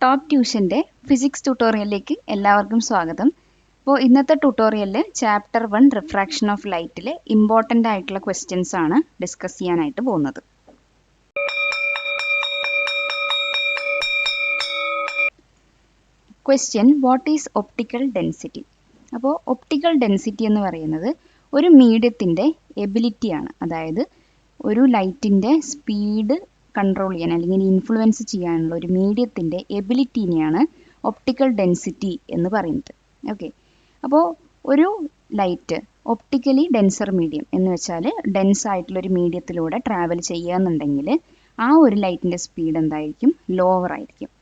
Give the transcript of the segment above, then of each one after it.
Top ട്യൂഷൻ്റെ physics ട്യൂട്ടോറിയലിലേക്ക് എല്ലാവർക്കും സ്വാഗതം. അപ്പോൾ ഇന്നത്തെ ട്യൂട്ടോറിയലിൽ ചാപ്റ്റർ 1 റിഫ്രാക്ഷൻ ഓഫ് ലൈറ്റിലെ ഇമ്പോർട്ടൻ്റ് ആയിട്ടുള്ള ക്വസ്റ്റ്യൻസ് ആണ് ഡിസ്കസ് ചെയ്യാനായിട്ട് പോകുന്നത്. Question, what is optical density? അപ്പോൾ ഒപ്റ്റിക്കൽ ഡെൻസിറ്റി എന്ന് പറയുന്നത് ഒരു മീഡിയത്തിൻ്റെ എബിലിറ്റിയാണ്. അതായത് ഒരു ലൈറ്റിൻ്റെ സ്പീഡ് കൺട്രോൾ ചെയ്യാൻ അല്ലെങ്കിൽ ഇൻഫ്ലുവൻസ് ചെയ്യാനുള്ള ഒരു മീഡിയത്തിൻ്റെ എബിലിറ്റീനെയാണ് ഒപ്റ്റിക്കൽ ഡെൻസിറ്റി എന്ന് പറയുന്നത്. ഓക്കെ, അപ്പോൾ ഒരു ലൈറ്റ് ഒപ്റ്റിക്കലി ഡെൻസർ മീഡിയം എന്ന് വെച്ചാൽ ഡെൻസ് ആയിട്ടുള്ളൊരു മീഡിയത്തിലൂടെ ട്രാവൽ ചെയ്യുകയെന്നുണ്ടെങ്കിൽ ആ ഒരു ലൈറ്റിൻ്റെ സ്പീഡ് എന്തായിരിക്കും? ലോവർ ആയിരിക്കും.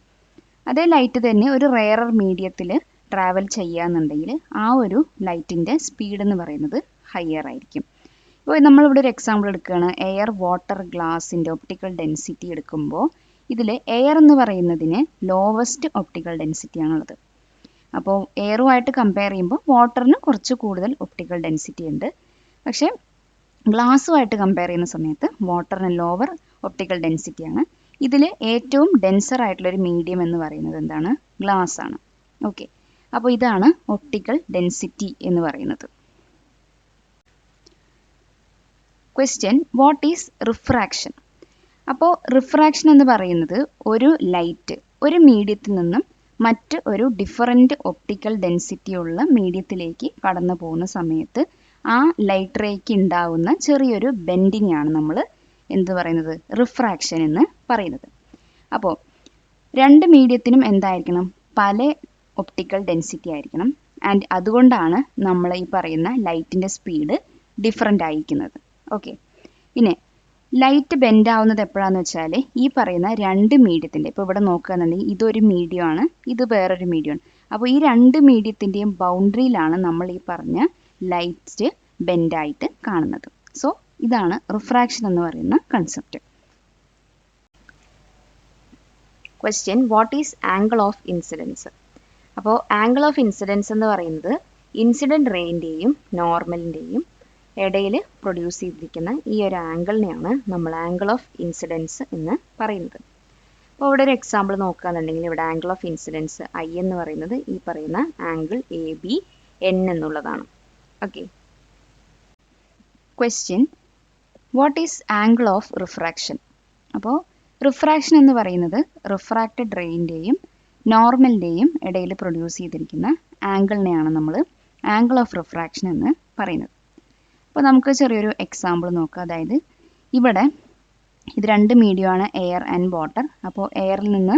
അതേ ലൈറ്റ് തന്നെ ഒരു റെയറർ മീഡിയത്തിൽ ട്രാവൽ ചെയ്യുകയെന്നുണ്ടെങ്കിൽ ആ ഒരു ലൈറ്റിൻ്റെ സ്പീഡ് എന്ന് പറയുന്നത് ഹയർ ആയിരിക്കും. ഇപ്പോൾ നമ്മളിവിടെ ഒരു എക്സാമ്പിൾ എടുക്കുകയാണ്. എയർ, വാട്ടർ, ഗ്ലാസിൻ്റെ ഒപ്റ്റിക്കൽ ഡെൻസിറ്റി എടുക്കുമ്പോൾ ഇതിൽ എയർ എന്ന് പറയുന്നതിന് ലോവസ്റ്റ് ഒപ്റ്റിക്കൽ ഡെൻസിറ്റി ആണുള്ളത്. അപ്പോൾ എയറുമായിട്ട് കമ്പയർ ചെയ്യുമ്പോൾ വാട്ടറിന് കുറച്ച് കൂടുതൽ ഒപ്റ്റിക്കൽ ഡെൻസിറ്റി ഉണ്ട്. പക്ഷേ ഗ്ലാസുമായിട്ട് കമ്പയർ ചെയ്യുന്ന സമയത്ത് വാട്ടറിന് ലോവർ ഒപ്റ്റിക്കൽ ഡെൻസിറ്റിയാണ്. ഇതിൽ ഏറ്റവും ഡെൻസർ ആയിട്ടുള്ളൊരു മീഡിയം എന്ന് പറയുന്നത് എന്താണ്? ഗ്ലാസ് ആണ്. ഓക്കെ, അപ്പോൾ ഇതാണ് ഒപ്റ്റിക്കൽ ഡെൻസിറ്റി എന്ന് പറയുന്നത്. Question, what is refraction? അപ്പോൾ റിഫ്രാക്ഷൻ എന്ന് പറയുന്നത് ഒരു ലൈറ്റ് ഒരു മീഡിയത്തിൽ നിന്നും മറ്റ് ഒരു ഡിഫറൻറ്റ് ഒപ്റ്റിക്കൽ ഡെൻസിറ്റി ഉള്ള മീഡിയത്തിലേക്ക് കടന്നു പോകുന്ന സമയത്ത് ആ ലൈറ്റ് റേക്ക് ഉണ്ടാവുന്ന ചെറിയൊരു ബെൻഡിനെയാണ് നമ്മൾ എന്ത് പറയുന്നത്? റിഫ്രാക്ഷൻ എന്ന് പറയുന്നത്. അപ്പോൾ രണ്ട് മീഡിയത്തിനും എന്തായിരിക്കണം? പല ഒപ്റ്റിക്കൽ ഡെൻസിറ്റി ആയിരിക്കണം. ആൻഡ് അതുകൊണ്ടാണ് നമ്മൾ ഈ പറയുന്ന ലൈറ്റിൻ്റെ സ്പീഡ് ഡിഫറൻ്റ് ആയിരിക്കുന്നത്. ഓക്കെ, പിന്നെ ലൈറ്റ് ബെൻഡ് ആവുന്നത് എപ്പോഴാണെന്ന് വെച്ചാൽ ഈ പറയുന്ന രണ്ട് മീഡിയത്തിൻ്റെ, ഇപ്പോൾ ഇവിടെ നോക്കുകയാണെന്നുണ്ടെങ്കിൽ ഇതൊരു മീഡിയമാണ്, ഇത് വേറൊരു മീഡിയമാണ്. അപ്പോൾ ഈ രണ്ട് മീഡിയത്തിൻ്റെയും ബൗണ്ടറിയിലാണ് നമ്മൾ ഈ പറഞ്ഞ ലൈറ്റ് ബെൻഡായിട്ട് കാണുന്നത്. സോ ഇതാണ് റിഫ്രാക്ഷൻ എന്ന് പറയുന്ന concept. Question, what is angle of incidents? അപ്പോൾ ആംഗിൾ ഓഫ് ഇൻസിഡൻസ് എന്ന് പറയുന്നത് ഇൻസിഡൻറ്റ് റേൻ്റെയും നോർമലിൻ്റെയും ഇടയിൽ പ്രൊഡ്യൂസ് ചെയ്തിരിക്കുന്ന ഈ ഒരു ആംഗിളിനെയാണ് നമ്മൾ ആംഗിൾ ഓഫ് ഇൻസിഡൻസ് എന്ന് പറയുന്നത്. അപ്പോൾ ഇവിടെ ഒരു എക്സാമ്പിൾ നോക്കുകയാണെന്നുണ്ടെങ്കിൽ ഇവിടെ ആംഗിൾ ഓഫ് ഇൻസിഡൻസ് ഐ എന്ന് പറയുന്നത് ഈ പറയുന്ന ആംഗിൾ എ ബി എൻ എന്നുള്ളതാണ്. Okay, question, what is angle of refraction? അപ്പോൾ റിഫ്രാക്ഷൻ എന്ന് പറയുന്നത് റിഫ്രാക്റ്റഡ് റേൻ്റെയും നോർമലിൻ്റെയും ഇടയിൽ പ്രൊഡ്യൂസ് ചെയ്തിരിക്കുന്ന ആംഗിളിനെയാണ് നമ്മൾ ആംഗിൾ ഓഫ് റിഫ്രാക്ഷൻ എന്ന് പറയുന്നത്. അപ്പോൾ നമുക്ക് ചെറിയൊരു എക്സാമ്പിൾ നോക്കാം. അതായത് ഇവിടെ ഇത് രണ്ട് മീഡിയമാണ്, എയർ ആൻഡ് വാട്ടർ. അപ്പോൾ എയറിൽ നിന്ന്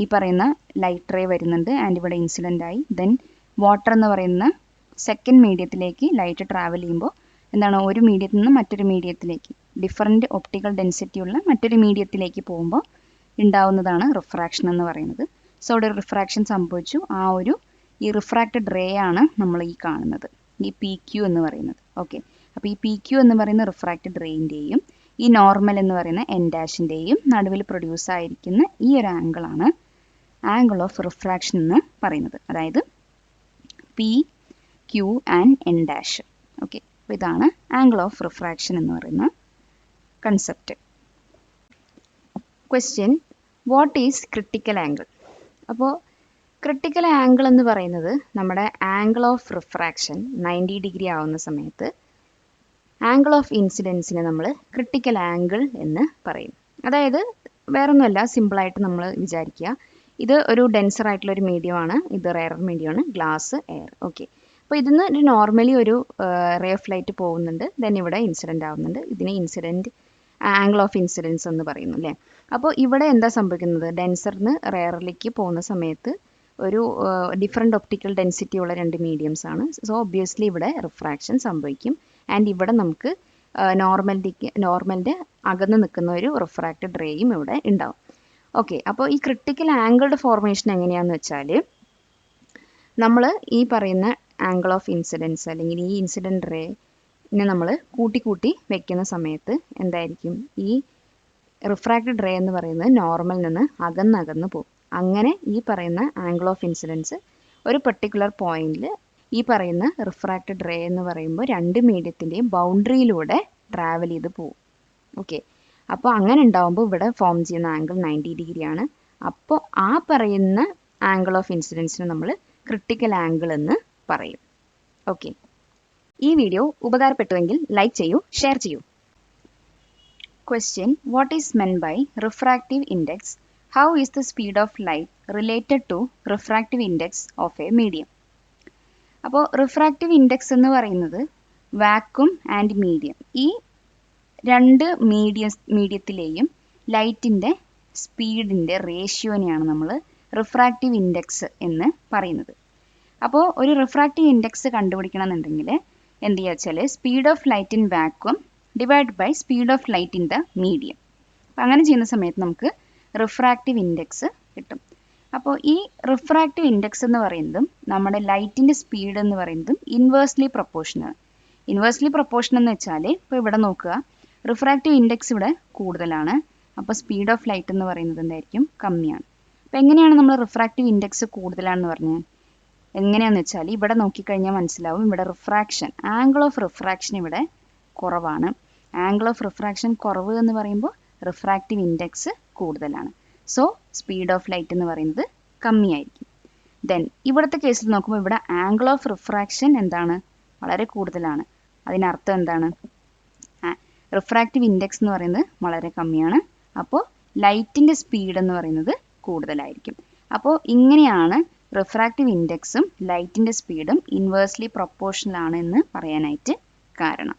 ഈ പറയുന്ന ലൈറ്റ് റേ വരുന്നുണ്ട് ആൻഡ് ഇവിടെ ഇൻസിഡൻ്റ് ആയി. ദെൻ വാട്ടർ എന്ന് പറയുന്ന സെക്കൻഡ് മീഡിയത്തിലേക്ക് ലൈറ്റ് ട്രാവൽ ചെയ്യുമ്പോൾ എന്താണ്? ഒരു മീഡിയത്തിൽ നിന്ന് മറ്റൊരു മീഡിയത്തിലേക്ക് ഡിഫറൻറ്റ് ഒപ്റ്റിക്കൽ ഡെൻസിറ്റി ഉള്ള മറ്റൊരു മീഡിയത്തിലേക്ക് പോകുമ്പോൾ ഉണ്ടാവുന്നതാണ് റിഫ്രാക്ഷൻ എന്ന് പറയുന്നത്. സോ ഇവിടെ റിഫ്രാക്ഷൻ സംഭവിച്ചു. ഈ റിഫ്രാക്റ്റഡ് റേ ആണ് നമ്മൾ ഈ കാണുന്നത്, ഈ പി ക്യു എന്ന് പറയുന്നത്. ഓക്കെ, അപ്പോൾ ഈ പി ക്യു എന്ന് പറയുന്ന റിഫ്രാക്റ്റഡ് റേൻ്റെയും ഈ നോർമൽ എന്ന് പറയുന്ന എൻ ഡാഷിൻ്റെയും നടുവിൽ പ്രൊഡ്യൂസ് ആയിരിക്കുന്ന ഈ ഒരു ആംഗിളാണ് ആംഗിൾ ഓഫ് റിഫ്രാക്ഷൻ എന്ന് പറയുന്നത്. അതായത് P Q and N dash. Okay, അപ്പോൾ ഇതാണ് ആംഗിൾ ഓഫ് റിഫ്രാക്ഷൻ എന്ന് പറയുന്ന concept. Question, what is critical angle? അപ്പോൾ ക്രിട്ടിക്കൽ ആംഗിൾ എന്ന് പറയുന്നത് നമ്മുടെ ആംഗിൾ ഓഫ് റിഫ്രാക്ഷൻ 90 ഡിഗ്രി ആവുന്ന സമയത്ത് ആംഗിൾ ഓഫ് ഇൻസിഡൻസിനെ നമ്മൾ ക്രിട്ടിക്കൽ ആംഗിൾ എന്ന് പറയും. അതായത് വേറൊന്നുമല്ല, സിമ്പിളായിട്ട് നമ്മൾ വിചാരിക്കുക, ഇത് ഒരു ഡെൻസർ ആയിട്ടുള്ള ഒരു മീഡിയമാണ്, ഇത് റെയർ മീഡിയമാണ്, ഗ്ലാസ്, എയർ. ഓക്കെ, അപ്പോൾ ഇതിന് ഒരു നോർമലി ഒരു റേ ഓഫ് ലൈറ്റ് പോകുന്നുണ്ട്, ദെൻ ഇവിടെ ഇൻസിഡൻ്റ് ആവുന്നുണ്ട്. ഇതിന് ഇൻസിഡൻറ്റ് ആംഗിൾ ഓഫ് ഇൻസിഡൻസ് എന്ന് പറയുന്നു അല്ലേ. അപ്പോൾ ഇവിടെ എന്താ സംഭവിക്കുന്നത്? ഡെൻസറിന് റെയറിലേക്ക് പോകുന്ന സമയത്ത് ഒരു ഡിഫറെൻറ്റ് ഒപ്റ്റിക്കൽ ഡെൻസിറ്റി ഉള്ള രണ്ട് മീഡിയംസ് ആണ്. സോ ഒബ്വിയസ്ലി ഇവിടെ റിഫ്രാക്ഷൻ സംഭവിക്കും. ആൻഡ് ഇവിടെ നമുക്ക് നോർമലിൻ്റെ അകന്ന് നിൽക്കുന്ന ഒരു റിഫ്രാക്റ്റഡ് റേയും ഇവിടെ ഉണ്ടാവും. ഓക്കെ, അപ്പോൾ ഈ ക്രിട്ടിക്കൽ ആംഗിളുടെ ഫോർമേഷൻ എങ്ങനെയാണെന്ന് വെച്ചാൽ നമ്മൾ ഈ പറയുന്ന ആംഗിൾ ഓഫ് ഇൻസിഡൻസ് അല്ലെങ്കിൽ ഈ ഇൻസിഡൻറ്റ് റേനെ നമ്മൾ കൂട്ടി വെക്കുന്ന സമയത്ത് എന്തായിരിക്കും? ഈ റിഫ്രാക്റ്റഡ് റേ എന്ന് പറയുന്നത് നോർമലിൽ നിന്ന് അകന്ന് പോകും. അങ്ങനെ ഈ പറയുന്ന ആംഗിൾ ഓഫ് ഇൻസിഡൻസ് ഒരു പെർട്ടിക്കുലർ പോയിന്റിൽ ഈ പറയുന്ന റിഫ്രാക്റ്റഡ് റേ എന്ന് പറയുമ്പോൾ രണ്ട് മീഡിയത്തിൻ്റെയും ബൗണ്ടറിയിലൂടെ ട്രാവൽ ചെയ്ത് പോകും. ഓക്കെ, അപ്പോൾ അങ്ങനെ ഉണ്ടാകുമ്പോൾ ഇവിടെ ഫോം ചെയ്യുന്ന ആംഗിൾ 90 ഡിഗ്രിയാണ്. അപ്പോൾ ആ പറയുന്ന ആംഗിൾ ഓഫ് ഇൻസിഡൻസിന് നമ്മൾ ക്രിട്ടിക്കൽ ആംഗിൾ എന്ന് പറയും. ഓക്കെ, ഈ വീഡിയോ ഉപകാരപ്പെട്ടുവെങ്കിൽ ലൈക്ക് ചെയ്യൂ, ഷെയർ ചെയ്യൂ. Question: What is meant by refractive index? How is the speed of light related to refractive index of a medium? അപ്പോൾ റിഫ്രാക്റ്റീവ് ഇൻഡെക്സ് എന്ന് പറയുന്നത് വാക്വം ആൻഡ് മീഡിയം, ഈ രണ്ട് മീഡിയത്തിലെയും ലൈറ്റിൻ്റെ സ്പീഡിൻ്റെ റേഷ്യോനെയാണ് നമ്മൾ റിഫ്രാക്റ്റീവ് ഇൻഡെക്സ് എന്ന് പറയുന്നത്. അപ്പോൾ ഒരു റിഫ്രാക്റ്റീവ് ഇൻഡെക്സ് കണ്ടുപിടിക്കണം എന്നുണ്ടെങ്കിൽ എന്ത് ചെയ്യുക വെച്ചാൽ speed of light in vacuum divide by speed of light in the medium. അപ്പം അങ്ങനെ ചെയ്യുന്ന സമയത്ത് നമുക്ക് റിഫ്രാക്റ്റീവ് ഇൻഡെക്സ് കിട്ടും. അപ്പോൾ ഈ റിഫ്രാക്റ്റീവ് ഇൻഡെക്സ് എന്ന് പറയുന്നതും നമ്മുടെ ലൈറ്റിൻ്റെ സ്പീഡ് എന്ന് പറയുന്നതും ഇൻവേഴ്സ്ലി പ്രൊപ്പോർഷനാണ്. ഇൻവേഴ്സ്ലി പ്രൊപ്പോർഷൻ എന്ന് വെച്ചാൽ ഇപ്പോൾ ഇവിടെ നോക്കുക, റിഫ്രാക്റ്റീവ് ഇൻഡെക്സ് ഇവിടെ കൂടുതലാണ്, അപ്പോൾ സ്പീഡ് ഓഫ് ലൈറ്റ് എന്ന് പറയുന്നത് എന്തായിരിക്കും, കമ്മിയാണ്. അപ്പോൾ എങ്ങനെയാണ് നമ്മൾ റിഫ്രാക്റ്റീവ് ഇൻഡെക്സ് കൂടുതലാണെന്ന് പറഞ്ഞത്? എങ്ങനെയാണെന്ന് വെച്ചാൽ ഇവിടെ നോക്കിക്കഴിഞ്ഞാൽ മനസ്സിലാവും, ഇവിടെ റിഫ്രാക്ഷൻ, ആംഗിൾ ഓഫ് റിഫ്രാക്ഷൻ ഇവിടെ കുറവാണ്. ആംഗിൾ ഓഫ് റിഫ്രാക്ഷൻ കുറവ് എന്ന് പറയുമ്പോൾ റിഫ്രാക്റ്റീവ് ഇൻഡെക്സ് കൂടുതലാണ്. സോ സ്പീഡ് ഓഫ് ലൈറ്റ് എന്ന് പറയുന്നത് കമ്മിയായിരിക്കും. ദെൻ ഇവിടുത്തെ കേസിൽ നോക്കുമ്പോൾ ഇവിടെ ആംഗിൾ ഓഫ് റിഫ്രാക്ഷൻ എന്താണ്, വളരെ കൂടുതലാണ്. അതിനർത്ഥം എന്താണ്, റിഫ്രാക്റ്റീവ് ഇൻഡെക്സ് എന്ന് പറയുന്നത് വളരെ കമ്മിയാണ്, അപ്പോൾ ലൈറ്റിൻ്റെ സ്പീഡ് എന്ന് പറയുന്നത് കൂടുതലായിരിക്കും. അപ്പോൾ ഇങ്ങനെയാണ് റിഫ്രാക്റ്റീവ് ഇൻഡെക്സും ലൈറ്റിൻ്റെ സ്പീഡും ഇൻവേഴ്സ്ലി പ്രൊപ്പോർഷണൽ ആണ് എന്ന് പറയാനായിട്ട് കാരണം.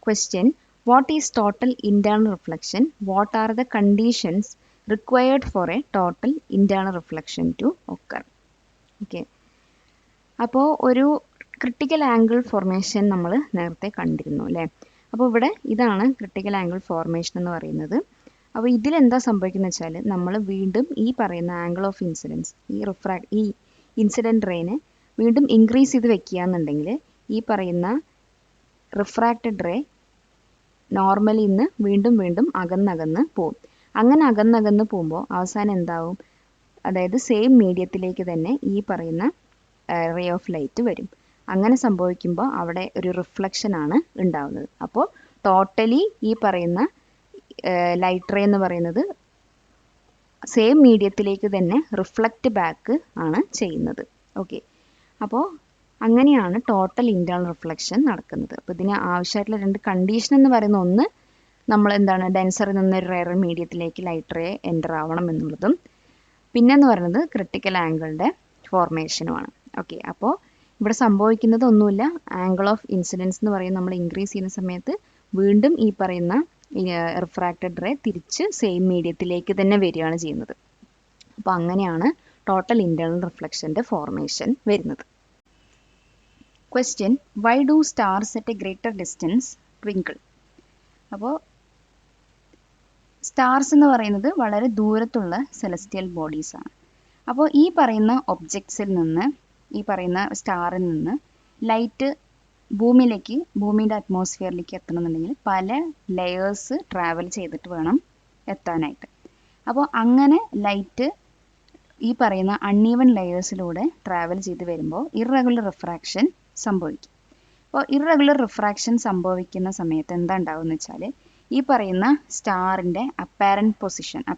Question: What is total internal reflection? What are the conditions required for a total internal reflection to occur? Okay. അപ്പോൾ ഒരു ക്രിട്ടിക്കൽ ആംഗിൾ ഫോർമേഷൻ നമ്മൾ നേരത്തെ കണ്ടിരുന്നു അല്ലേ? അപ്പോൾ ഇവിടെ ഇതാണ് ക്രിട്ടിക്കൽ ആംഗിൾ ഫോർമേഷൻ എന്ന് പറയുന്നത്. അപ്പോൾ ഇതിലെന്താ സംഭവിക്കുന്നത് വെച്ചാൽ നമ്മൾ വീണ്ടും ഈ പറയുന്ന ആംഗിൾ ഓഫ് ഇൻസിഡൻസ്, ഈ ഇൻസിഡൻറ്റ് റേനെ വീണ്ടും ഇൻക്രീസ് ചെയ്ത് വെക്കുക എന്നുണ്ടെങ്കിൽ ഈ പറയുന്ന റിഫ്രാക്റ്റഡ് റേ നോർമലി ഇന്ന് വീണ്ടും വീണ്ടും അകന്നകന്ന് പോകും. അങ്ങനെ അകന്നകന്ന് പോകുമ്പോൾ അവസാനം എന്താവും, അതായത് സെയിം മീഡിയത്തിലേക്ക് തന്നെ ഈ പറയുന്ന റേ ഓഫ് ലൈറ്റ് വരും. അങ്ങനെ സംഭവിക്കുമ്പോൾ അവിടെ ഒരു റിഫ്ലക്ഷനാണ് ഉണ്ടാവുന്നത്. അപ്പോൾ ടോട്ടലി ഈ പറയുന്ന ലൈറ്റ് റേ എന്ന് പറയുന്നത് സെയിം മീഡിയത്തിലേക്ക് തന്നെ റിഫ്ലക്റ്റ് ബാക്ക് ആണ് ചെയ്യുന്നത്. ഓക്കെ, അപ്പോൾ അങ്ങനെയാണ് ടോട്ടൽ ഇൻറ്റേർണൽ റിഫ്ലക്ഷൻ നടക്കുന്നത്. അപ്പോൾ ഇതിന് ആവശ്യമായിട്ടുള്ള രണ്ട് കണ്ടീഷൻ എന്ന് പറയുന്ന ഒന്ന്, നമ്മൾ എന്താണ് ഡെൻസറിൽ നിന്ന് ഒരു റെയർ മീഡിയത്തിലേക്ക് ലൈറ്റ് റേ എൻ്റർ ആവണം എന്നുള്ളതും, പിന്നെന്ന് പറയുന്നത് ക്രിട്ടിക്കൽ ആംഗിളിൻ്റെ ഫോർമേഷനുമാണ്. ഓക്കെ, അപ്പോൾ ഇവിടെ സംഭവിക്കുന്നത് ഒന്നുമില്ല, ആംഗിൾ ഓഫ് ഇൻസിഡൻസ് എന്ന് പറയുന്നത് നമ്മൾ ഇൻക്രീസ് ചെയ്യുന്ന സമയത്ത് വീണ്ടും ഈ പറയുന്ന റിഫ്രാക്റ്റഡ് റേ തിരിച്ച് സെയിം മീഡിയത്തിലേക്ക് തന്നെ വരികയാണ് ചെയ്യുന്നത്. അപ്പോൾ അങ്ങനെയാണ് ടോട്ടൽ ഇൻറ്റേർണൽ റിഫ്ലക്ഷൻ്റെ ഫോർമേഷൻ വരുന്നത്. Question: Why do stars at a greater distance twinkle? അപ്പോൾ സ്റ്റാർസ് എന്ന് പറയുന്നത് വളരെ ദൂരത്തുള്ള സെലസ്റ്റിയൽ ബോഡീസ് ആണ്. അപ്പോൾ ഈ പറയുന്ന ഒബ്ജക്ട്സിൽ നിന്ന്, ഈ പറയുന്ന സ്റ്റാറിൽ നിന്ന് ലൈറ്റ് ഭൂമിയുടെ അറ്റ്മോസ്ഫിയറിലേക്ക് എത്തണമെന്നുണ്ടെങ്കിൽ പല ലെയേഴ്സ് ട്രാവൽ ചെയ്തിട്ട് വേണം എത്താനായിട്ട്. അപ്പോൾ അങ്ങനെ ലൈറ്റ് ഈ പറയുന്ന അൺഈവൻ ലെയേഴ്സിലൂടെ ട്രാവൽ ചെയ്ത് വരുമ്പോൾ ഇറഗുലർ റിഫ്രാക്ഷൻ സംഭവിക്കും. അപ്പോൾ ഇറഗുലർ റിഫ്രാക്ഷൻ സംഭവിക്കുന്ന സമയത്ത് എന്താ ഉണ്ടാവുമെന്ന് വെച്ചാൽ ഈ പറയുന്ന സ്റ്റാറിൻ്റെ അപ്പാരൻറ്റ് പൊസിഷൻ എന്ന്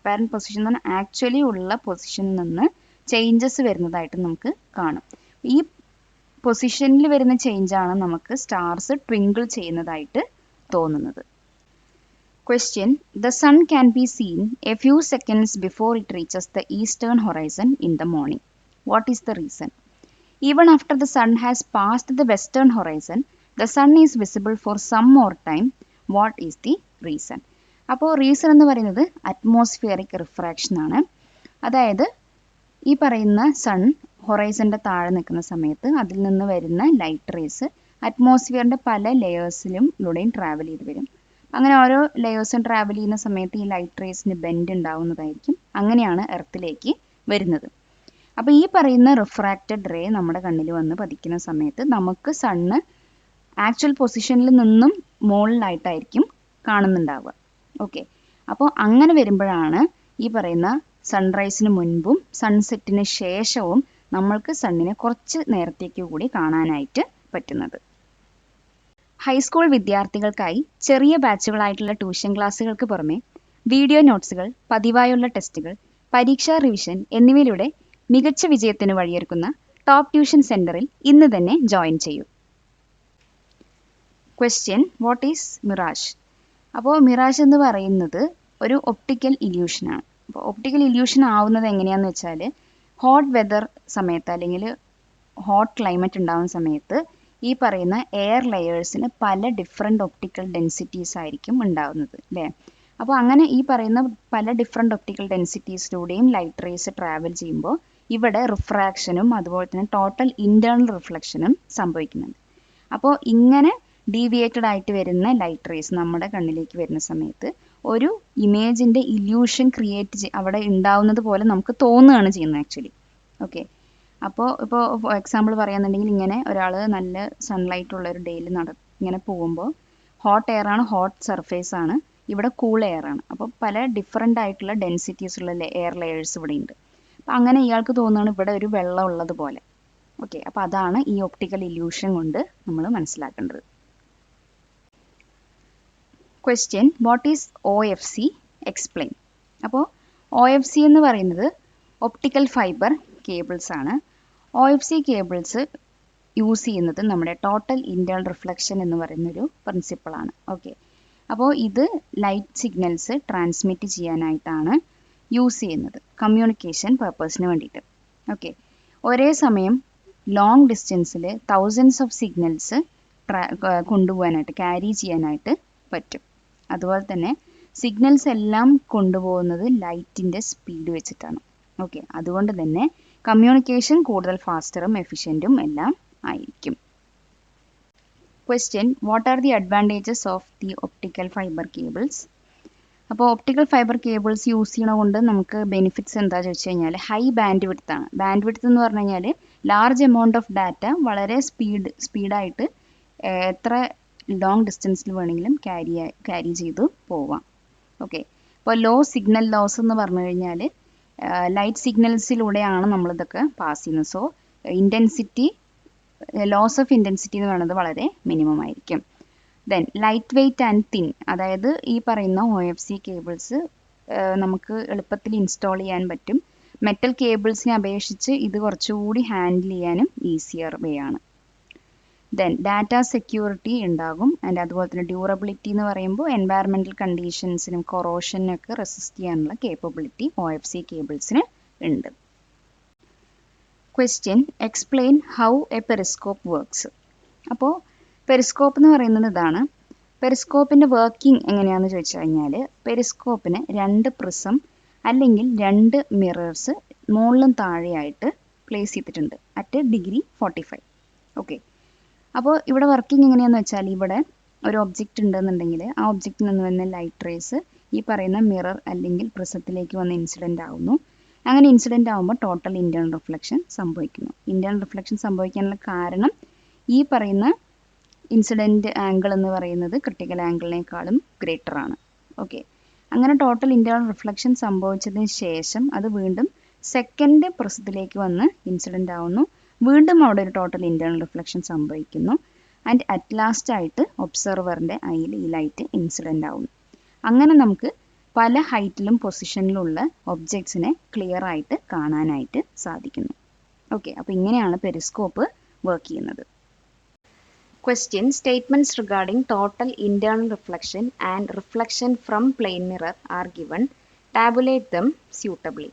പറഞ്ഞാൽ ആക്ച്വലി ഉള്ള പൊസിഷനിൽ നിന്ന് ചേഞ്ചസ് വരുന്നതായിട്ട് നമുക്ക് കാണും. ഈ പൊസിഷനിൽ വരുന്ന ചേഞ്ചാണ് നമുക്ക് സ്റ്റാർസ് ട്വിങ്കിൾ ചെയ്യുന്നതായിട്ട് തോന്നുന്നത്. Question: The sun can be seen a few seconds before it reaches the eastern horizon in the morning. What is the reason? Even after the sun has passed the western horizon, the sun is visible for some more time. What is the reason? അപ്പോൾ reason എന്ന് പറയുന്നത് atmospheric refraction ആണ്. അതായത് ഈ പറയുന്ന sun ഹൊറൈസൻ്റെ താഴെ നിൽക്കുന്ന സമയത്ത് അതിൽ നിന്ന് വരുന്ന ലൈറ്റ് റേസ് അറ്റ്മോസ്ഫിയറിൻ്റെ പല ലെയേഴ്സിലൂടെയും ട്രാവൽ ചെയ്ത് വരും. അങ്ങനെ ഓരോ ലെയേഴ്സും ട്രാവൽ ചെയ്യുന്ന സമയത്ത് ഈ ലൈറ്റ് റേസിന് ബെൻഡ് ഉണ്ടാവുന്നതായിരിക്കും. അങ്ങനെയാണ് എർത്തിലേക്ക് വരുന്നത്. അപ്പോൾ ഈ പറയുന്ന റിഫ്രാക്റ്റഡ് റേ നമ്മുടെ കണ്ണിൽ വന്ന് പതിക്കുന്ന സമയത്ത് നമുക്ക് സണ്ണ് ആക്ച്വൽ പൊസിഷനിൽ നിന്നും മുകളിലായിട്ടായിരിക്കും കാണുന്നുണ്ടാവുക. ഓക്കെ, അപ്പോൾ അങ്ങനെ വരുമ്പോഴാണ് ഈ പറയുന്ന സൺറൈസിന് മുൻപും സൺസെറ്റിന് ശേഷവും നമ്മൾക്ക് സണ്ണിനെ കുറച്ച് നേരത്തേക്ക് കൂടി കാണാനായിട്ട് പറ്റുന്നത്. ഹൈസ്കൂൾ വിദ്യാർത്ഥികൾക്കായി ചെറിയ ബാച്ചുകളായിട്ടുള്ള ട്യൂഷൻ ക്ലാസ്സുകൾക്ക് പുറമെ വീഡിയോ നോട്ട്സുകൾ, പതിവായുള്ള ടെസ്റ്റുകൾ, പരീക്ഷാ റിവിഷൻ എന്നിവയിലൂടെ മികച്ച വിജയത്തിന് വഴിയൊരുക്കുന്ന ടോപ്പ് ട്യൂഷൻ സെന്ററിൽ ഇന്ന് തന്നെ ജോയിൻ ചെയ്യൂ. Question, what is mirage? അപ്പോൾ മിറാഷ് എന്ന് പറയുന്നത് ഒരു ഒപ്റ്റിക്കൽ ഇല്യൂഷനാണ്. അപ്പോൾ ഒപ്റ്റിക്കൽ ഇല്യൂഷൻ ആവുന്നത് എങ്ങനെയാണെന്ന് വെച്ചാൽ ഹോട്ട് വെതർ സമയത്ത് അല്ലെങ്കിൽ ഹോട്ട് ക്ലൈമറ്റ് ഉണ്ടാകുന്ന സമയത്ത് ഈ പറയുന്ന എയർ ലെയേഴ്സിന് പല ഡിഫറെൻ്റ് ഒപ്റ്റിക്കൽ ഡെൻസിറ്റീസ് ആയിരിക്കും ഉണ്ടാകുന്നത് അല്ലേ. അപ്പോൾ അങ്ങനെ ഈ പറയുന്ന പല ഡിഫറെൻ്റ് ഒപ്റ്റിക്കൽ ഡെൻസിറ്റീസിലൂടെയും ലൈറ്റ് റേസ് ട്രാവൽ ചെയ്യുമ്പോൾ ഇവിടെ റിഫ്രാക്ഷനും അതുപോലെ തന്നെ ടോട്ടൽ ഇൻറ്റേർണൽ റിഫ്ലക്ഷനും സംഭവിക്കുന്നുണ്ട്. അപ്പോൾ ഇങ്ങനെ ഡീവിയേറ്റഡ് ആയിട്ട് വരുന്ന ലൈറ്റ് റേസ് നമ്മുടെ കണ്ണിലേക്ക് വരുന്ന സമയത്ത് ഒരു ഇമേജിൻ്റെ ഇല്യൂഷൻ ക്രിയേറ്റ് അവിടെ ഉണ്ടാവുന്നത് പോലെ നമുക്ക് തോന്നുകയാണ് ചെയ്യുന്നത് ആക്ച്വലി. ഓക്കെ, അപ്പോൾ ഫോർ എക്സാമ്പിൾ പറയുകയാണെന്നുണ്ടെങ്കിൽ ഇങ്ങനെ ഒരാൾ നല്ല സൺലൈറ്റ് ഉള്ള ഒരു ഡേയിൽ ഇങ്ങനെ പോകുമ്പോൾ ഹോട്ട് എയർ ആണ്, ഹോട്ട് സർഫേസ് ആണ്, ഇവിടെ കൂൾ എയർ ആണ്. അപ്പോൾ പല ഡിഫറെൻ്റ് ആയിട്ടുള്ള ഡെൻസിറ്റീസ് ഉള്ള എയർ ലെയേഴ്സ് ഇവിടെ ഉണ്ട്. അപ്പം അങ്ങനെ ഇയാൾക്ക് തോന്നുകയാണ് ഇവിടെ ഒരു വെള്ളം ഉള്ളത് പോലെ. ഓക്കെ, അപ്പോൾ അതാണ് ഈ ഒപ്റ്റിക്കൽ ഇല്യൂഷൻ കൊണ്ട് നമ്മൾ മനസ്സിലാക്കേണ്ടത്. Question, what is OFC? Explain. അപ്പോൾ OFC എന്ന് പറയുന്നത് ഒപ്റ്റിക്കൽ ഫൈബർ കേബിൾസ് ആണ്. OFC കേബിൾസ് യൂസ് ചെയ്യുന്നത് നമ്മുടെ ടോട്ടൽ ഇൻറ്റേർണൽ റിഫ്ലക്ഷൻ എന്ന് പറയുന്നൊരു പ്രിൻസിപ്പിളാണ്. ഓക്കെ, അപ്പോൾ ഇത് ലൈറ്റ് സിഗ്നൽസ് ട്രാൻസ്മിറ്റ് ചെയ്യാനായിട്ടാണ് യൂസ് ചെയ്യുന്നത്, കമ്മ്യൂണിക്കേഷൻ പർപ്പസിന് വേണ്ടിയിട്ട്. ഓക്കെ, ഒരേ സമയം ലോങ് ഡിസ്റ്റൻസിൽ തൗസൻഡ്സ് ഓഫ് സിഗ്നൽസ് കൊണ്ടുപോകാനായിട്ട് ക്യാരി ചെയ്യാനായിട്ട് പറ്റും. അതുപോലെ തന്നെ സിഗ്നൽസ് എല്ലാം കൊണ്ടുപോകുന്നത് ലൈറ്റിൻ്റെ സ്പീഡ് വെച്ചിട്ടാണ്. ഓക്കെ, അതുകൊണ്ട് തന്നെ കമ്മ്യൂണിക്കേഷൻ കൂടുതൽ ഫാസ്റ്ററും എഫിഷ്യൻറ്റും എല്ലാം ആയിരിക്കും. Question, what are the advantages of the optical fibre cables? അപ്പോൾ ഒപ്റ്റിക്കൽ ഫൈബർ കേബിൾസ് യൂസ് ചെയ്യണത് കൊണ്ട് നമുക്ക് ബെനിഫിറ്റ്സ് എന്താ ചോദിച്ചു കഴിഞ്ഞാൽ ഹൈ ബാൻഡ് വിഡ്ത്ത് ആണ്. ബാൻഡ് വിഡ്ത്ത് എന്ന് പറഞ്ഞു കഴിഞ്ഞാൽ ലാർജ് എമൗണ്ട് ഓഫ് ഡാറ്റ വളരെ സ്പീഡായിട്ട് എത്ര ലോങ് ഡിസ്റ്റൻസിൽ വേണമെങ്കിലും ക്യാരി ചെയ്തു പോവാം. ഓക്കെ, ഇപ്പോൾ ലോ സിഗ്നൽ ലോസ് എന്ന് പറഞ്ഞു കഴിഞ്ഞാൽ ലൈറ്റ് സിഗ്നൽസിലൂടെയാണ് നമ്മളിതൊക്കെ പാസ് ചെയ്യുന്നത്. So intensity loss of intensity എന്ന് പറയുന്നത് വളരെ മിനിമം ആയിരിക്കും. Then light weight and thin, അതായത് ഈ പറയുന്ന OFC കേബിൾസ് നമുക്ക് എളുപ്പത്തിൽ ഇൻസ്റ്റാൾ ചെയ്യാൻ പറ്റും. മെറ്റൽ കേബിൾസിനെ അപേക്ഷിച്ച് ഇത് കുറച്ചുകൂടി ഹാൻഡിൽ ചെയ്യാനും ഈസിയർ വേ ആണ്. ദെൻ ഡാറ്റ സെക്യൂരിറ്റി ഉണ്ടാകും. ആൻഡ് അതുപോലെ തന്നെ ഡ്യൂറബിലിറ്റി എന്ന് പറയുമ്പോൾ എൻവയറമെൻറ്റൽ കണ്ടീഷൻസിനും കൊറോഷനൊക്കെ റെസിസ്റ്റ് ചെയ്യാനുള്ള കേപ്പബിലിറ്റി OFC കേബിൾസിന് ഉണ്ട്. Question, explain how A Periscope works? അപ്പോൾ പെരിസ്കോപ്പ് എന്ന് പറയുന്നത് ഇതാണ്. പെരിസ്കോപ്പിൻ്റെ വർക്കിംഗ് എങ്ങനെയാണെന്ന് ചോദിച്ചു കഴിഞ്ഞാൽ പെരിസ്കോപ്പിന് 2 പ്രിസം അല്ലെങ്കിൽ 2 മിറേഴ്സ് മുകളിലും താഴെയായിട്ട് പ്ലേസ് ചെയ്തിട്ടുണ്ട് അറ്റ് ഡിഗ്രി 45. ഓക്കെ, അപ്പോൾ ഇവിടെ വർക്കിംഗ് എങ്ങനെയാണെന്ന് വെച്ചാൽ ഇവിടെ ഒരു ഒബ്ജക്റ്റ് ഉണ്ടെന്നുണ്ടെങ്കിൽ ആ ഒബ്ജക്റ്റിൽ നിന്ന് വരുന്ന ലൈറ്റ് റേസ് ഈ പറയുന്ന മിറർ അല്ലെങ്കിൽ പ്രിസത്തിലേക്ക് വന്ന് ഇൻസിഡൻ്റ് ആവുന്നു. അങ്ങനെ ഇൻസിഡൻ്റ് ആകുമ്പോൾ ടോട്ടൽ ഇൻറ്റേർണൽ റിഫ്ലക്ഷൻ സംഭവിക്കുന്നു. ഇൻറ്റേർണൽ റിഫ്ലക്ഷൻ സംഭവിക്കാനുള്ള കാരണം ഈ പറയുന്ന ഇൻസിഡൻറ്റ് ആംഗിൾ എന്ന് പറയുന്നത് ക്രിട്ടിക്കൽ ആംഗിളിനേക്കാളും ഗ്രേറ്റർ ആണ്. ഓക്കെ, അങ്ങനെ ടോട്ടൽ ഇൻറ്റേർണൽ റിഫ്ലക്ഷൻ സംഭവിച്ചതിന് ശേഷം അത് വീണ്ടും സെക്കൻഡ് പ്രിസത്തിലേക്ക് വന്ന് ഇൻസിഡൻ്റ് ആവുന്നു. വീണ്ടും അവിടെ ഒരു ടോട്ടൽ ഇൻറ്റേർണൽ റിഫ്ലക്ഷൻ സംഭവിക്കുന്നു. ആൻഡ് അറ്റ് ലാസ്റ്റ് ആയിട്ട് ഒബ്സർവറിൻ്റെ ഐയിൽ ഈ ലൈറ്റ് ഇൻസിഡൻ്റ് ആവുന്നു. അങ്ങനെ നമുക്ക് പല ഹൈറ്റിലും പൊസിഷനിലുള്ള ഒബ്ജക്ട്സിനെ ക്ലിയർ ആയിട്ട് കാണാനായിട്ട് സാധിക്കുന്നു. ഓക്കെ, അപ്പോൾ ഇങ്ങനെയാണ് പെരിസ്കോപ്പ് വർക്ക് ചെയ്യുന്നത്. Question, statements regarding total internal reflection and reflection from plane mirror are given. Tabulate them suitably.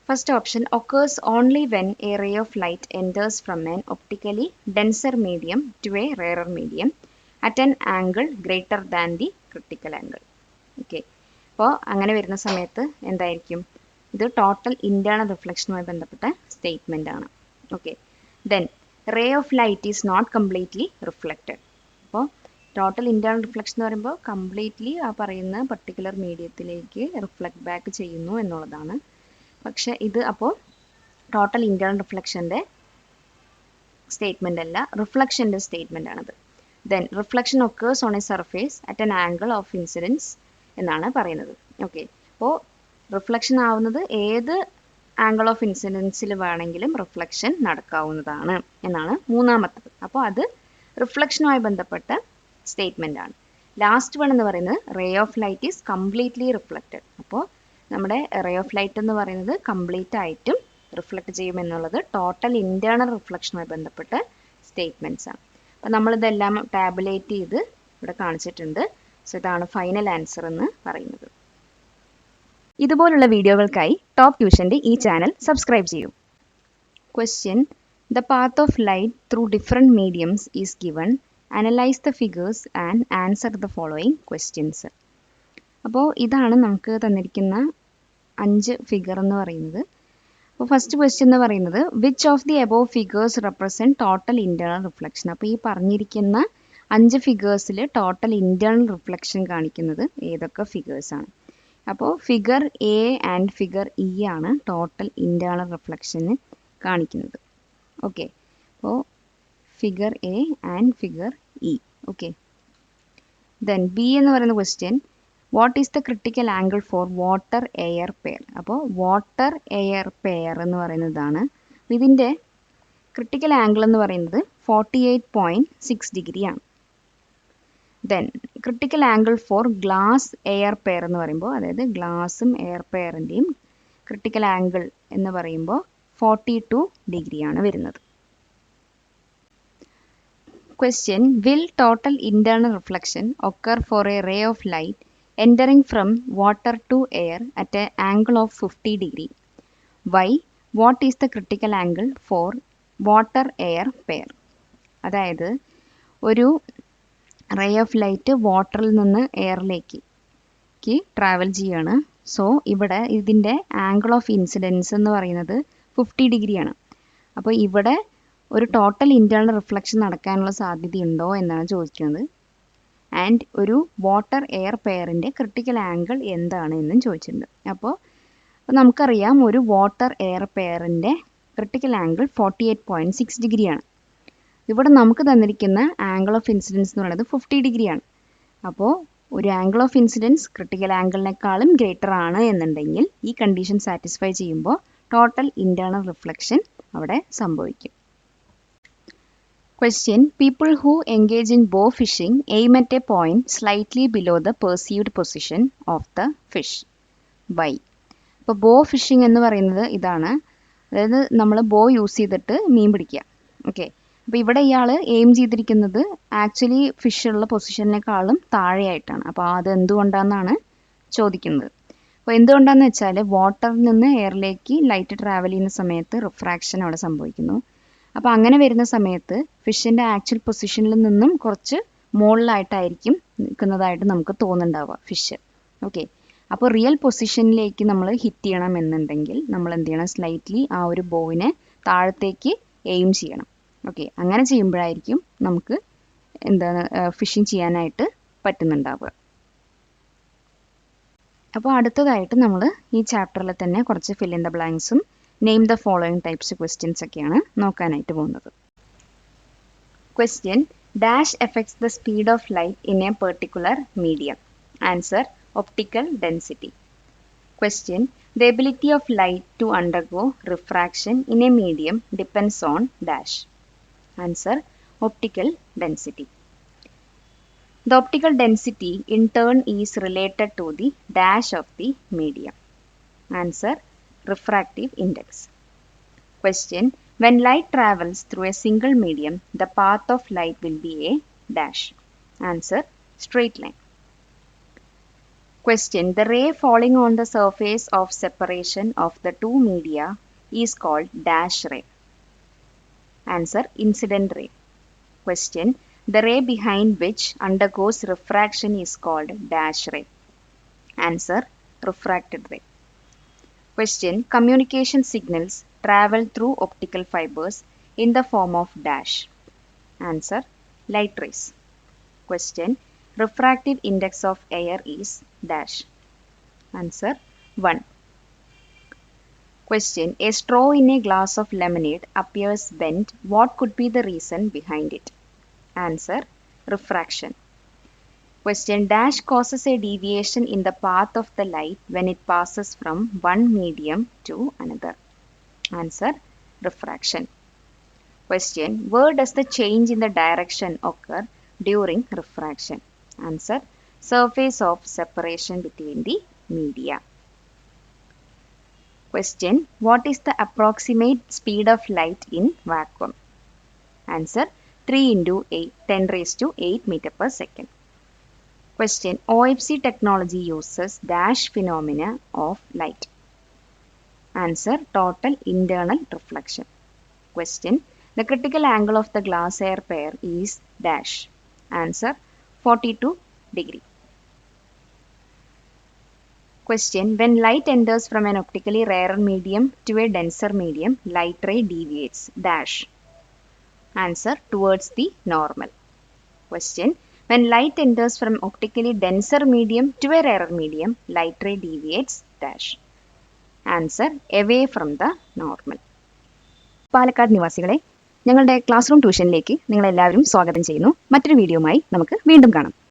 First option, occurs only when a ray of light enters from an optically denser medium to a rarer medium at an angle greater than the critical angle. Okay, അപ്പോൾ അങ്ങനെ വരുന്ന സമയത്ത് എന്തായിരിക്കും? ഇത് total internal റിഫ്ലക്ഷനുമായി ബന്ധപ്പെട്ട statement ആണ്. Okay, then ray of light is not completely reflected. അപ്പോൾ ടോട്ടൽ ഇൻറ്റേർണൽ റിഫ്ലക്ഷൻ എന്ന് പറയുമ്പോൾ കംപ്ലീറ്റ്ലി ആ പറയുന്ന പർട്ടിക്കുലർ മീഡിയത്തിലേക്ക് റിഫ്ലക്റ്റ് ബാക്ക് ചെയ്യുന്നു എന്നുള്ളതാണ്. പക്ഷേ ഇത് അപ്പോൾ ടോട്ടൽ ഇൻറ്റേർണൽ റിഫ്ലക്ഷൻ്റെ സ്റ്റേറ്റ്മെൻ്റ് അല്ല, റിഫ്ലക്ഷൻ്റെ സ്റ്റേറ്റ്മെൻ്റ് ആണത്. Then reflection occurs on A surface at an angle of incidents എന്നാണ് പറയുന്നത്. ഓക്കെ, അപ്പോൾ റിഫ്ലക്ഷൻ ആവുന്നത് ഏത് ആംഗിൾ ഓഫ് ഇൻസിഡൻസിൽ വേണമെങ്കിലും റിഫ്ലക്ഷൻ നടക്കാവുന്നതാണ് എന്നാണ് മൂന്നാമത്തത്. അപ്പോൾ അത് റിഫ്ലക്ഷനുമായി ബന്ധപ്പെട്ട സ്റ്റേറ്റ്മെൻ്റ് ആണ്. ലാസ്റ്റ് വൺ എന്ന് പറയുന്നത് ray of light is completely reflected. അപ്പോൾ നമ്മുടെ റേ ഓഫ് ലൈറ്റ് എന്ന് പറയുന്നത് കംപ്ലീറ്റ് ആയിട്ടും റിഫ്ലക്റ്റ് ചെയ്യുമെന്നുള്ളത് ടോട്ടൽ ഇൻറ്റേർണൽ റിഫ്ലക്ഷനുമായി ബന്ധപ്പെട്ട സ്റ്റേറ്റ്മെൻറ്റ്സ് ആണ്. അപ്പോൾ നമ്മളിതെല്ലാം ടാബുലേറ്റ് ചെയ്ത് ഇവിടെ കാണിച്ചിട്ടുണ്ട്. സോ ഇതാണ് ഫൈനൽ ആൻസർ എന്ന് പറയുന്നത്. ഇതുപോലുള്ള വീഡിയോകൾക്കായി ടോപ്പ് ട്യൂഷൻ്റെ ഈ ചാനൽ സബ്സ്ക്രൈബ് ചെയ്യൂ. Question: The path of light through different mediums is given. Analyze the figures and answer the following questions. അപ്പോൾ ഇതാണ് നമുക്ക് തന്നിരിക്കുന്ന 5 ഫിഗർ എന്ന് പറയുന്നത്. അപ്പോൾ ഫസ്റ്റ് ക്വസ്റ്റ്യൻ എന്ന് പറയുന്നത് which of the above figures represent total internal reflection. അപ്പോൾ ഈ പറഞ്ഞിരിക്കുന്ന 5 ഫിഗേഴ്സിൽ ടോട്ടൽ ഇൻറ്റേർണൽ റിഫ്ലക്ഷൻ കാണിക്കുന്നത് ഏതൊക്കെ ഫിഗേഴ്സാണ്. അപ്പോൾ figure A and figure E ആണ് ടോട്ടൽ ഇൻറ്റേർണൽ റിഫ്ലക്ഷന് കാണിക്കുന്നത്. ഓക്കെ, അപ്പോൾ figure A and figure E. Okay, then B എന്ന് പറയുന്ന question what is the critical angle for water air pair. അപ്പോൾ വാട്ടർ എയർ പെയർ എന്ന് പറയുന്നതാണ്. ഇതിൻ്റെ ക്രിട്ടിക്കൽ ആംഗിൾ എന്ന് പറയുന്നത് 48.6 ഡിഗ്രി ആണ്. Then critical angle for glass air pair എന്ന് പറയുമ്പോൾ, അതായത് ഗ്ലാസും എയർ പെയറിൻ്റെയും ക്രിട്ടിക്കൽ ആംഗിൾ എന്ന് പറയുമ്പോൾ 42 ഡിഗ്രിയാണ് വരുന്നത്. Question will total internal reflection occur for a ray of light entering from water to air at a angle of 50 degree. Why? What is the critical angle for water air pair. അതായത് ഒരു ray of light വാട്ടറിൽ നിന്ന് എയറിലേക്ക് travel ചെയ്യാണ്. So ഇവിടെ ഇതിൻ്റെ angle of incidents എന്ന് പറയുന്നത് 50 ഡിഗ്രിയാണ്. അപ്പോൾ ഇവിടെ ഒരു ടോട്ടൽ ഇൻറ്റേർണൽ റിഫ്ലക്ഷൻ നടക്കാനുള്ള സാധ്യതയുണ്ടോ എന്നാണ് ചോദിക്കുന്നത്. ആൻഡ് ഒരു വാട്ടർ എയർ പെയറിൻ്റെ ക്രിട്ടിക്കൽ ആംഗിൾ എന്താണ് എന്നും ചോദിച്ചിട്ടുണ്ട്. അപ്പോൾ നമുക്കറിയാം ഒരു വാട്ടർ എയർ പെയറിൻ്റെ ക്രിട്ടിക്കൽ ആംഗിൾ 48.6 ഡിഗ്രിയാണ്. ഇവിടെ നമുക്ക് തന്നിരിക്കുന്ന ആംഗിൾ ഓഫ് ഇൻസിഡൻസ് എന്ന് പറയുന്നത് 50 ഡിഗ്രിയാണ്. അപ്പോൾ ഒരു ആംഗിൾ ഓഫ് ഇൻസിഡൻസ് ക്രിട്ടിക്കൽ ആംഗിളിനേക്കാളും ഗ്രേറ്റർ ആണ് എന്നുണ്ടെങ്കിൽ ഈ കണ്ടീഷൻ സാറ്റിസ്ഫൈ ചെയ്യുമ്പോൾ ടോട്ടൽ ഇൻറ്റേർണൽ റിഫ്ലക്ഷൻ അവിടെ സംഭവിക്കും. Question people who engage in bow fishing aim at a point slightly below the perceived position of the fish. Why? ഇപ്പോൾ ബോ ഫിഷിംഗ് എന്ന് പറയുന്നത് ഇതാണ്, അതായത് നമ്മൾ ബോ യൂസ് ചെയ്തിട്ട് മീൻ പിടിക്കുക. ഓക്കെ, അപ്പോൾ ഇവിടെ ഇയാൾ എയിം ചെയ്തിരിക്കുന്നത് ആക്ച്വലി ഫിഷുള്ള പൊസിഷനേക്കാളും താഴെയായിട്ടാണ്. അപ്പോൾ അത് എന്തുകൊണ്ടാണെന്നാണ് ചോദിക്കുന്നത്. അപ്പോൾ എന്തുകൊണ്ടാണെന്ന് വെച്ചാൽ വാട്ടറിൽ നിന്ന് എയറിലേക്ക് ലൈറ്റ് ട്രാവൽ ചെയ്യുന്ന സമയത്ത് റിഫ്രാക്ഷൻ അവിടെ സംഭവിക്കുന്നു. അപ്പോൾ അങ്ങനെ വരുന്ന സമയത്ത് ഫിഷിൻ്റെ ആക്ച്വൽ പൊസിഷനിൽ നിന്നും കുറച്ച് മുകളിലായിട്ടായിരിക്കും നിൽക്കുന്നതായിട്ട് നമുക്ക് തോന്നുന്നുണ്ടാവുക ഫിഷ്. ഓക്കെ, അപ്പോൾ റിയൽ പൊസിഷനിലേക്ക് നമ്മൾ ഹിറ്റ് ചെയ്യണം എന്നുണ്ടെങ്കിൽ നമ്മൾ എന്ത് ചെയ്യണം, സ്ലൈറ്റ്ലി ആ ഒരു ബോവിനെ താഴത്തേക്ക് എയിം ചെയ്യണം. ഓക്കെ, അങ്ങനെ ചെയ്യുമ്പോഴായിരിക്കും നമുക്ക് ഫിഷിംഗ് ചെയ്യാനായിട്ട് പറ്റുന്നുണ്ടാവുക. അപ്പോൾ അടുത്തതായിട്ട് നമ്മൾ ഈ ചാപ്റ്ററിൽ തന്നെ കുറച്ച് ഫിൽ ഇൻ ദ ബ്ലാങ്ക്സും name the following types questions ഒക്കെയാണ് നോക്കാനായിട്ട് പോകുന്നത്. Question dash effects the speed of light in a particular medium. Answer optical density. Question the ability of light to undergo refraction in a medium depends on dash. Answer optical density. The optical density in turn is related to the dash of the medium. Answer refractive index. Question when light travels through a single medium, the path of light will be a dash. Answer straight line. Question the ray falling on the surface of separation of the two media is called dash ray. Answer incident ray. Question the ray behind which undergoes refraction is called dash ray. Answer refracted ray. Question communication signals travel through optical fibers in the form of dash. Answer light rays. Question refractive index of air is dash. Answer 1. Question a straw in a glass of lemonade appears bent. What could be the reason behind it? Answer refraction. Question dash causes a deviation in the path of the light when it passes from one medium to another. Answer refraction. Question where does the change in the direction occur during refraction? Answer, surface of separation between the media. Question, what is the approximate speed of light in vacuum? Answer, 3 into 8, 10 raised to 8 meter per second. Question, OFC technology uses dash phenomena of light. Answer, total internal reflection. Question, the critical angle of the glass air pair is dash. Answer, 42 degree. Question, when light enters from an optically rarer medium to a denser medium, light ray deviates dash. Answer, towards the normal. Question, when light enters from optically denser medium to a rarer medium, light ray deviates dash. Answer, away from the normal. Palakkad നിവാസികളെ, ഞങ്ങളുടെ class room ട്യൂഷനിലേക്ക് നിങ്ങളെല്ലാവരും സ്വാഗതം ചെയ്യുന്നു. മറ്റൊരു വീഡിയോയുമായി നമുക്ക് വീണ്ടും കാണാം.